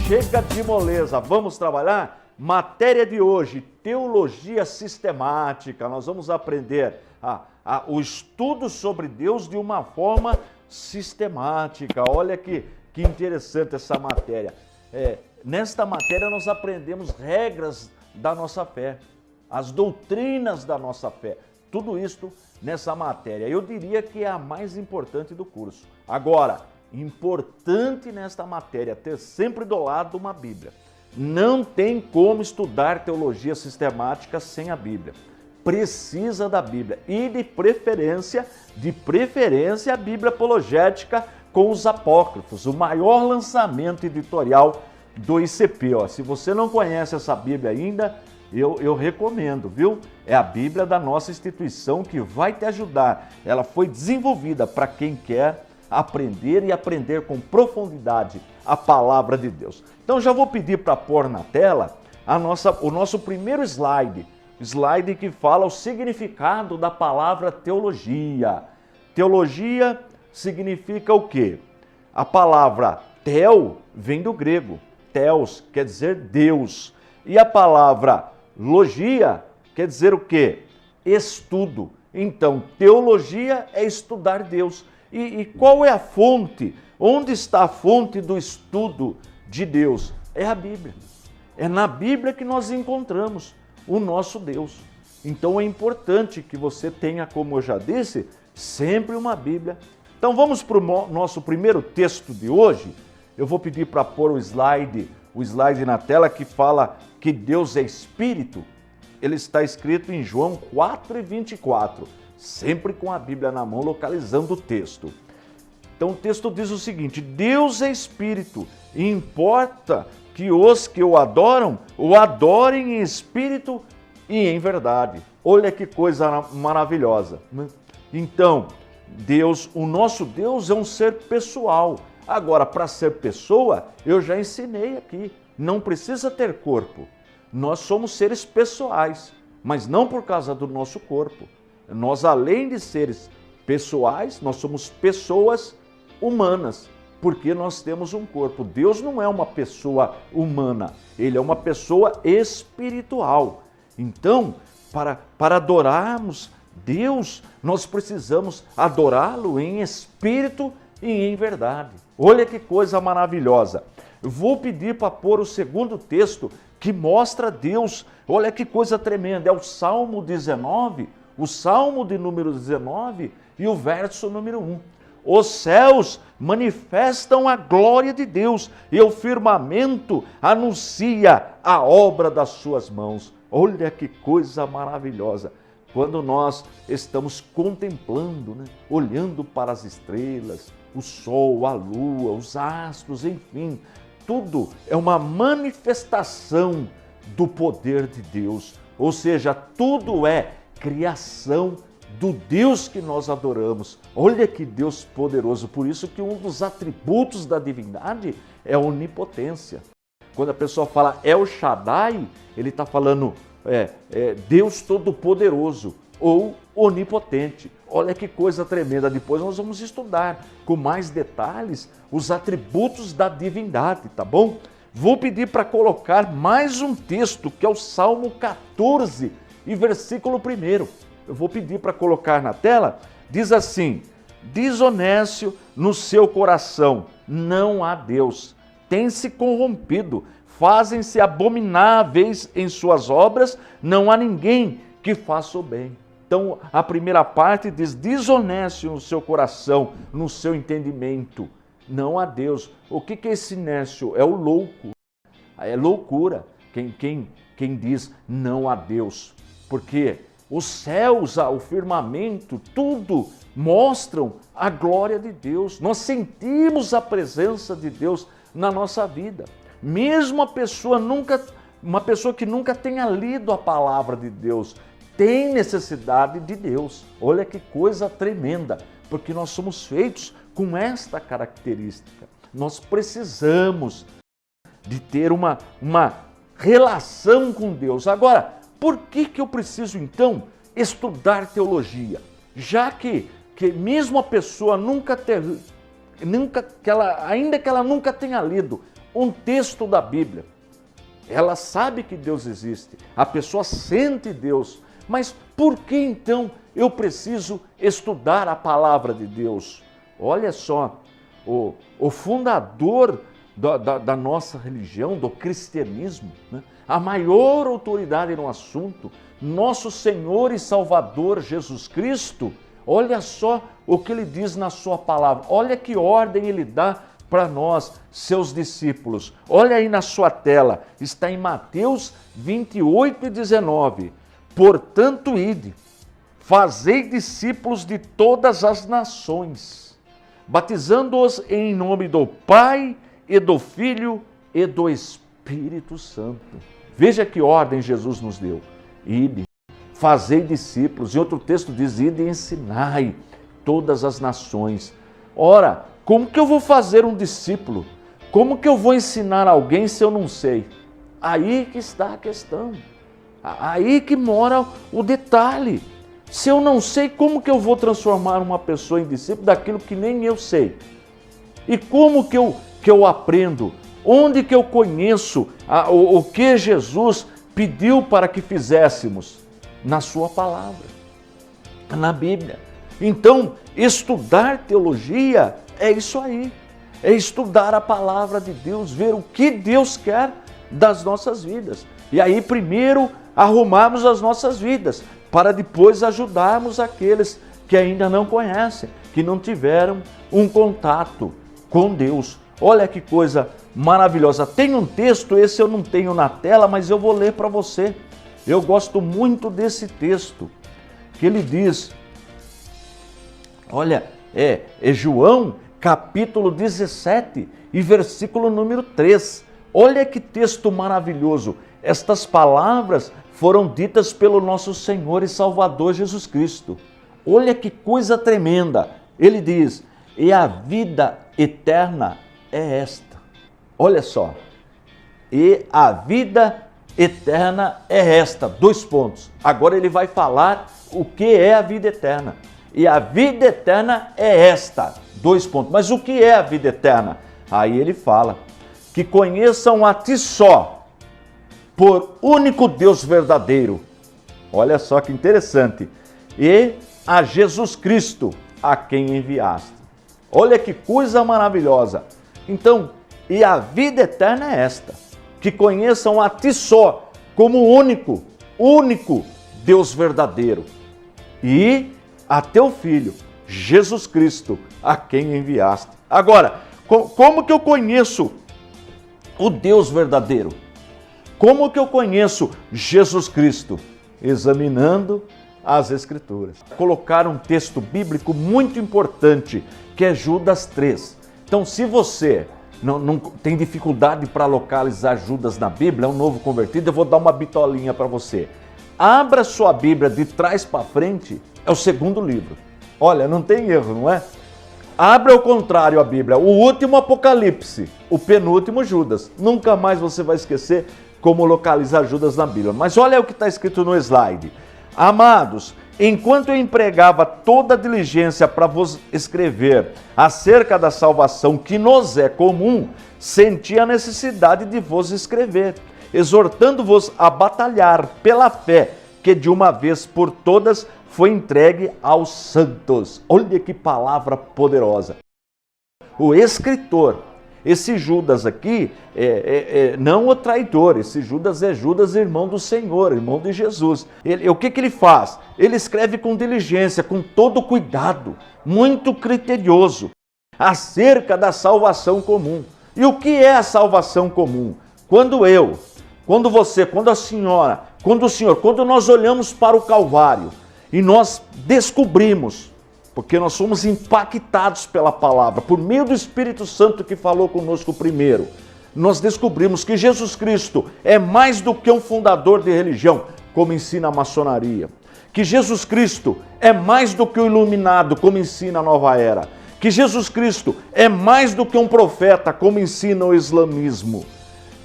Chega de moleza, vamos trabalhar? Matéria de hoje, teologia sistemática. Nós vamos aprender o estudo sobre Deus de uma forma sistemática. Olha que interessante essa matéria. Nesta matéria nós aprendemos regras da nossa fé, as doutrinas da nossa fé. Tudo isso nessa matéria. Eu diria que é a mais importante do curso. Agora, importante nesta matéria ter sempre do lado uma Bíblia. Não tem como estudar teologia sistemática sem a Bíblia. Precisa da Bíblia e de preferência a Bíblia apologética com os apócrifos, o maior lançamento editorial do ICP. Se você não conhece essa Bíblia ainda, eu recomendo, viu? É a Bíblia da nossa instituição que vai te ajudar. Ela foi desenvolvida para quem quer aprender e aprender com profundidade a palavra de Deus. Então já vou pedir para pôr na tela o nosso primeiro slide que fala o significado da palavra teologia. Teologia significa o quê? A palavra tel vem do grego. Theos quer dizer Deus. E a palavra logia quer dizer o quê? Estudo. Então, teologia é estudar Deus. E qual é a fonte? Onde está a fonte do estudo de Deus? É a Bíblia. É na Bíblia que nós encontramos o nosso Deus. Então é importante que você tenha, como eu já disse, sempre uma Bíblia. Então vamos para o nosso primeiro texto de hoje. Eu vou pedir para pôr o slide na tela que fala que Deus é Espírito. Ele está escrito em João 4:24. Sempre com a Bíblia na mão, localizando o texto. Então o texto diz o seguinte: Deus é Espírito, e importa que os que o adorem em espírito e em verdade. Olha que coisa maravilhosa. Então, Deus, o nosso Deus é um ser pessoal. Agora, para ser pessoa, eu já ensinei aqui, não precisa ter corpo. Nós somos seres pessoais, mas não por causa do nosso corpo. Nós, além de seres pessoais, nós somos pessoas humanas, porque nós temos um corpo. Deus não é uma pessoa humana, Ele é uma pessoa espiritual. Então, para adorarmos Deus, nós precisamos adorá-lo em espírito e em verdade. Olha que coisa maravilhosa. Eu vou pedir para pôr o segundo texto que mostra Deus. Olha que coisa tremenda, é o Salmo 19, o Salmo de número 19 e o verso número 1. Os céus manifestam a glória de Deus e o firmamento anuncia a obra das suas mãos. Olha que coisa maravilhosa. Quando nós estamos contemplando, olhando para as estrelas, o sol, a lua, os astros, enfim, tudo é uma manifestação do poder de Deus. Ou seja, tudo é criação do Deus que nós adoramos. Olha que Deus poderoso. Por isso que um dos atributos da divindade é a onipotência. Quando a pessoa fala El Shaddai, ele está falando Deus Todo-Poderoso ou Onipotente. Olha que coisa tremenda. Depois nós vamos estudar com mais detalhes os atributos da divindade, tá bom? Vou pedir para colocar mais um texto, que é o Salmo 14 e versículo 1. Eu vou pedir para colocar na tela. Diz assim: desonécio no seu coração não há Deus, tem-se corrompido, fazem-se abomináveis em suas obras, não há ninguém que faça o bem. Então, a primeira parte diz desonécio no seu coração, no seu entendimento, não há Deus. O que é esse nécio? É o louco, é loucura quem diz não há Deus, porque os céus, o firmamento, tudo mostram a glória de Deus. Nós sentimos a presença de Deus na nossa vida. Mesmo uma pessoa que nunca tenha lido a palavra de Deus, tem necessidade de Deus. Olha que coisa tremenda, porque nós somos feitos com esta característica. Nós precisamos de ter uma relação com Deus. Agora, por que eu preciso, então, estudar teologia? Já que mesmo a pessoa ainda que ela nunca tenha lido um texto da Bíblia. Ela sabe que Deus existe, a pessoa sente Deus, mas por que então eu preciso estudar a palavra de Deus? Olha só, o fundador da nossa religião, do cristianismo, né? A maior autoridade no assunto, nosso Senhor e Salvador Jesus Cristo, olha só o que ele diz na sua palavra, olha que ordem ele dá para nós, seus discípulos. Olha aí na sua tela, está em Mateus 28:19. Portanto, ide, fazei discípulos de todas as nações, batizando-os em nome do Pai e do Filho e do Espírito Santo. Veja que ordem Jesus nos deu. Ide, fazei discípulos. E outro texto diz, ide e ensinai todas as nações. Ora, como que eu vou fazer um discípulo? Como que eu vou ensinar alguém se eu não sei? Aí que está a questão. Aí que mora o detalhe. Se eu não sei, como que eu vou transformar uma pessoa em discípulo daquilo que nem eu sei? E como que eu aprendo? Onde que eu conheço o que Jesus pediu para que fizéssemos? Na sua palavra, na Bíblia. Então, estudar teologia é isso aí. É estudar a palavra de Deus, ver o que Deus quer das nossas vidas. E aí, primeiro, arrumarmos as nossas vidas, para depois ajudarmos aqueles que ainda não conhecem, que não tiveram um contato com Deus. Olha que coisa maravilhosa. Tem um texto, esse eu não tenho na tela, mas eu vou ler para você. Eu gosto muito desse texto, que ele diz, olha, é João capítulo 17 e versículo número 3. Olha que texto maravilhoso. Estas palavras foram ditas pelo nosso Senhor e Salvador Jesus Cristo. Olha que coisa tremenda. Ele diz, e a vida eterna é esta. Olha só. E a vida eterna é esta. 2 pontos. Agora ele vai falar o que é a vida eterna. E a vida eterna é esta. 2 pontos. Mas o que é a vida eterna? Aí ele fala que conheçam a ti só, por único Deus verdadeiro. Olha só que interessante. E a Jesus Cristo, a quem enviaste. Olha que coisa maravilhosa. Então, e a vida eterna é esta, que conheçam a ti só, como único Deus verdadeiro. E a teu Filho, Jesus Cristo, a quem enviaste. Agora, como que eu conheço o Deus verdadeiro? Como que eu conheço Jesus Cristo? Examinando as Escrituras. Colocar um texto bíblico muito importante, que é Judas 3. Então, se você não tem dificuldade para localizar Judas na Bíblia, é um novo convertido, eu vou dar uma bitolinha para você. Abra sua Bíblia de trás para frente, é o 2º livro. Olha, não tem erro, não é? Abra ao contrário a Bíblia, o último Apocalipse, o penúltimo Judas. Nunca mais você vai esquecer como localizar Judas na Bíblia. Mas olha o que está escrito no slide. Amados, enquanto eu empregava toda a diligência para vos escrever acerca da salvação que nos é comum, senti a necessidade de vos escrever, exortando-vos a batalhar pela fé que de uma vez por todas foi entregue aos santos. Olha que palavra poderosa. O escritor, esse Judas aqui, não o traidor, esse Judas é Judas, irmão do Senhor, irmão de Jesus. O que ele faz? Ele escreve com diligência, com todo cuidado, muito criterioso, acerca da salvação comum. E o que é a salvação comum? Quando eu, quando você, quando a senhora, quando o senhor, quando nós olhamos para o Calvário e nós descobrimos, porque nós somos impactados pela palavra, por meio do Espírito Santo que falou conosco primeiro, nós descobrimos que Jesus Cristo é mais do que um fundador de religião, como ensina a maçonaria. Que Jesus Cristo é mais do que o iluminado, como ensina a nova era. Que Jesus Cristo é mais do que um profeta, como ensina o islamismo.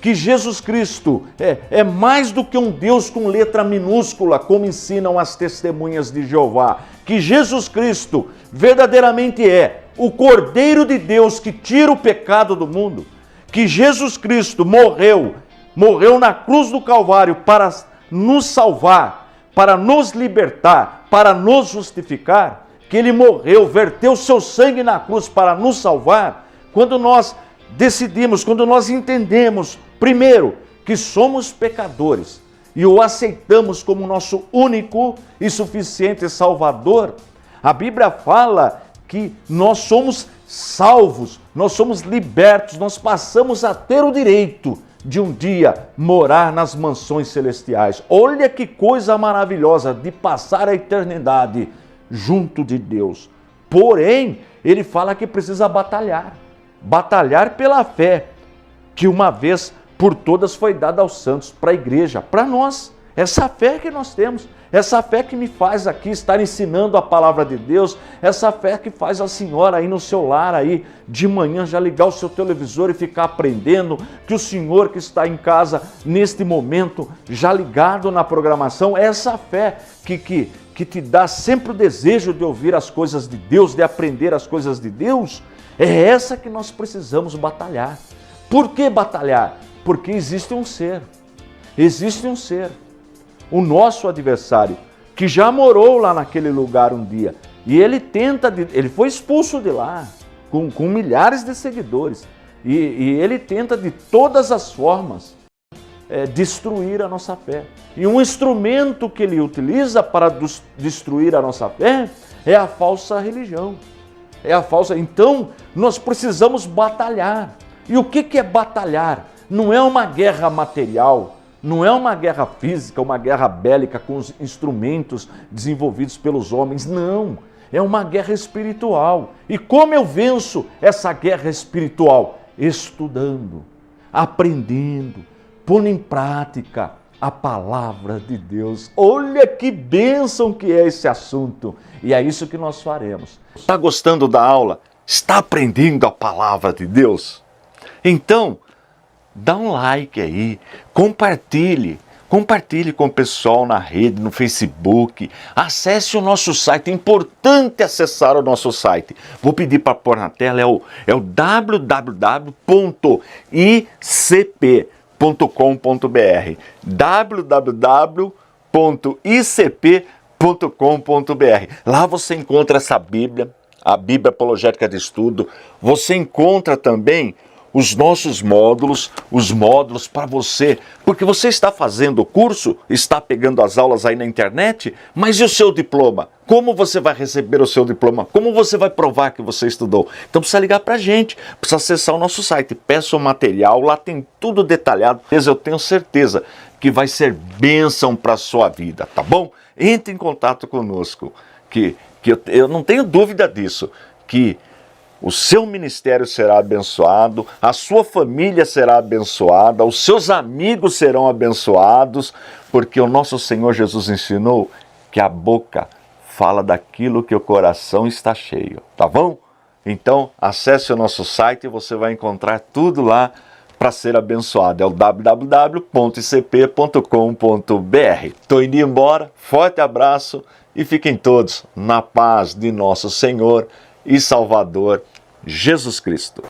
Que Jesus Cristo é mais do que um Deus com letra minúscula, como ensinam as testemunhas de Jeová. Que Jesus Cristo verdadeiramente é o Cordeiro de Deus que tira o pecado do mundo. que Jesus Cristo morreu na cruz do Calvário para nos salvar, para nos libertar, para nos justificar, que ele morreu, verteu seu sangue na cruz para nos salvar, quando nós decidimos, quando nós entendemos, primeiro, que somos pecadores e o aceitamos como nosso único e suficiente Salvador, a Bíblia fala que nós somos salvos, nós somos libertos, nós passamos a ter o direito de um dia morar nas mansões celestiais. Olha que coisa maravilhosa de passar a eternidade junto de Deus. Porém, ele fala que precisa batalhar pela fé, que uma vez por todas foi dada aos santos, para a igreja, para nós. Essa fé que nós temos, essa fé que me faz aqui estar ensinando a palavra de Deus, essa fé que faz a senhora aí no seu lar aí de manhã já ligar o seu televisor e ficar aprendendo, que o senhor que está em casa neste momento já ligado na programação, essa fé que te dá sempre o desejo de ouvir as coisas de Deus, de aprender as coisas de Deus, é essa que nós precisamos batalhar. Por que batalhar? Porque existe um ser, o nosso adversário, que já morou lá naquele lugar um dia, e ele foi expulso de lá, com milhares de seguidores, e ele tenta de todas as formas destruir a nossa fé. E um instrumento que ele utiliza para destruir a nossa fé é a falsa religião. Então, nós precisamos batalhar. E o que é batalhar? Não é uma guerra material, não é uma guerra física, uma guerra bélica com os instrumentos desenvolvidos pelos homens, não. É uma guerra espiritual. E como eu venço essa guerra espiritual? Estudando, aprendendo, pondo em prática a palavra de Deus. Olha que bênção que é esse assunto. E é isso que nós faremos. Está gostando da aula? Está aprendendo a palavra de Deus? Então, dá um like aí, compartilhe com o pessoal na rede, no Facebook, acesse o nosso site, é importante acessar o nosso site. Vou pedir para pôr na tela, é o www.icp.com.br, www.icp.com.br. Lá você encontra essa Bíblia, a Bíblia Apologética de Estudo, você encontra também os nossos módulos, os módulos para você, porque você está fazendo o curso, está pegando as aulas aí na internet, mas e o seu diploma? Como você vai receber o seu diploma? Como você vai provar que você estudou? Então precisa ligar para a gente, precisa acessar o nosso site, peça o material, lá tem tudo detalhado, eu tenho certeza que vai ser bênção para a sua vida, tá bom? Entre em contato conosco, que eu não tenho dúvida disso, que o seu ministério será abençoado, a sua família será abençoada, os seus amigos serão abençoados, porque o nosso Senhor Jesus ensinou que a boca fala daquilo que o coração está cheio, tá bom? Então, acesse o nosso site e você vai encontrar tudo lá para ser abençoado. É o www.icp.com.br. Estou indo embora, forte abraço e fiquem todos na paz de nosso Senhor e Salvador Jesus Cristo.